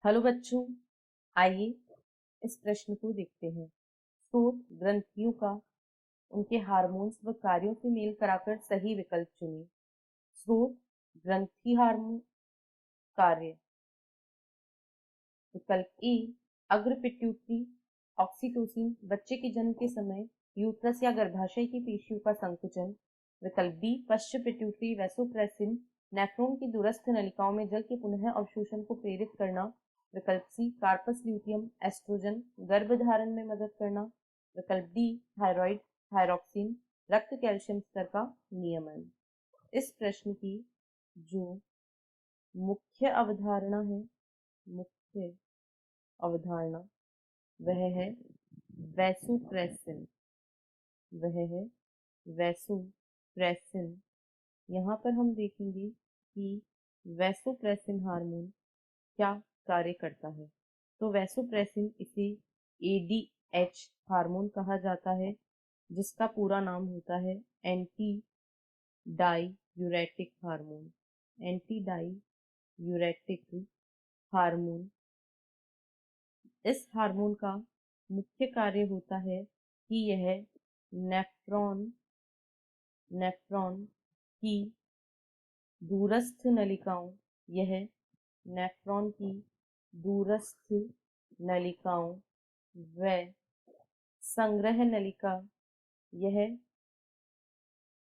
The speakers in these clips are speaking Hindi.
हेलो बच्चों, आइए इस प्रश्न को देखते हैं। स्रोत ग्रंथियों का उनके हार्मोन्स व कार्यों से मेल कराकर सही विकल्प चुनिए। स्रोत ग्रंथि हार्मोन कार्य। विकल्प ए अग्र पिट्यूटरी ऑक्सीटोसिन बच्चे के जन्म के समय यूट्रस या गर्भाशय की पेशियों का संकुचन। विकल्प बी पश्च पिट्यूटरी वैसोप्रेसिन नेफ्रॉन की दूरस्थ नलिकाओं में जल के पुनः अवशोषण को प्रेरित करना। विकल्प सी कार्पस ल्यूटियम एस्ट्रोजन गर्भधारण में मदद करना। विकल्प डी थायराइड थायरॉक्सिन रक्त कैल्शियम स्तर का नियमन। इस प्रश्न की जो मुख्य अवधारणा है, मुख्य अवधारणा वह है वैसोप्रेसिन। वह है वैसोप्रेसिन। यहाँ पर हम देखेंगे कि वैसोप्रेसिन हार्मोन क्या कार्य करता है। तो वैसोप्रेसिन इसे एडीएच हार्मोन कहा जाता है, जिसका पूरा नाम होता है anti diuretic hormone. Anti diuretic hormone. इस हार्मोन का मुख्य कार्य होता है कि यह नेफ्रॉन की दूरस्थ नलिकाओं यह नेफ्रॉन की दूरस्थ नलिकाओं व संग्रह नलिका यह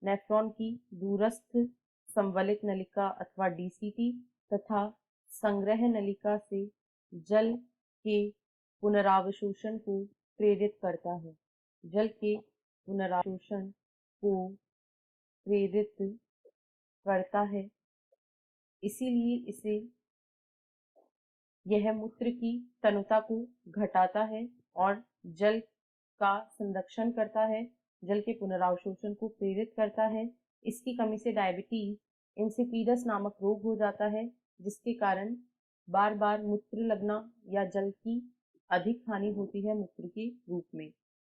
नेफ्रॉन की दूरस्थ संवलित नलिका अथवा डीसीटी तथा संग्रह नलिका से जल के पुनरावशोषण को प्रेरित करता है। जल के पुनरावशोषण को प्रेरित करता है, इसीलिए इसे यह मूत्र की तनुता को घटाता है और जल का संरक्षण करता है, जल के पुनरावशोषण को प्रेरित करता है। इसकी कमी से डायबिटीज इंसिपिडस नामक रोग हो जाता है, जिसके कारण बार बार मूत्र लगना या जल की अधिक हानि होती है मूत्र के रूप में।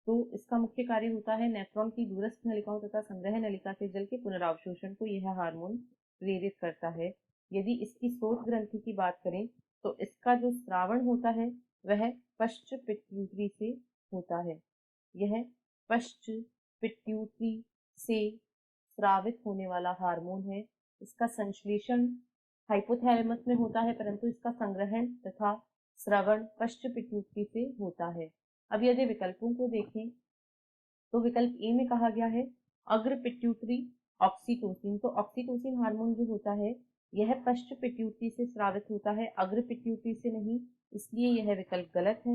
तो इसका मुख्य कार्य होता है नेफ्रॉन की दूरस्थ नलिकाओं तथा संग्रह नलिका से जल के पुनरावशोषण को यह हार्मोन प्रेरित करता है। यदि इसकी स्रोत ग्रंथि की बात करें तो इसका जो स्रावण होता है वह पश्च पिट्यूटरी से होता है। यह पश्च पिट्यूटरी से स्रावित होने वाला हार्मोन है। इसका संश्लेषण हाइपोथैलेमस में होता है, परंतु इसका संग्रहण तथा स्रवण पश्च पिट्यूटरी से होता है। अब यदि विकल्पों को देखें तो विकल्प ए में कहा गया है अग्र पिट्यूटरी ऑक्सीटोसिन। तो ऑक्सीटोसिन हार्मोन जो होता है यह पश्च पिट्यूटरी से स्रावित होता है, अग्र पिट्यूटरी से नहीं, इसलिए यह विकल्प गलत है।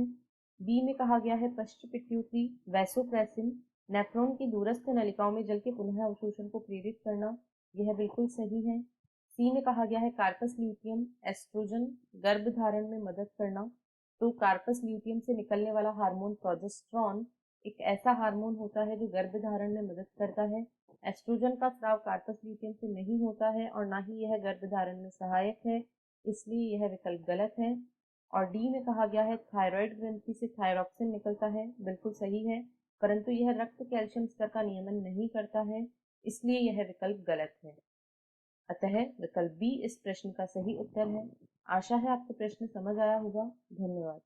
बी में कहा गया है पश्च पिट्यूटरी वैसोप्रेसिन नेफ्रॉन की दूरस्थ नलिकाओं में जल के पुनः अवशोषण को प्रेरित करना, यह बिल्कुल सही है। सी में कहा गया है कार्पस ल्यूटियम एस्ट्रोजन गर्भधारण में मदद करना। तो कार्पस ल्यूटियम से निकलने वाला हार्मोन प्रोजेस्टेरॉन एक ऐसा हार्मोन होता है जो गर्भधारण में मदद करता है। एस्ट्रोजन का स्राव कार्पस ल्यूटियम से नहीं होता है और ना ही यह गर्भधारण में सहायक है, इसलिए यह विकल्प गलत है। और डी में कहा गया है थायराइड ग्रंथि से थायरॉक्सिन निकलता है, बिल्कुल सही है, परंतु यह रक्त कैल्शियम स्तर का नियमन नहीं करता है, इसलिए यह विकल्प गलत है। अतः विकल्प बी इस प्रश्न का सही उत्तर है। आशा है आपको प्रश्न समझ आया होगा। धन्यवाद।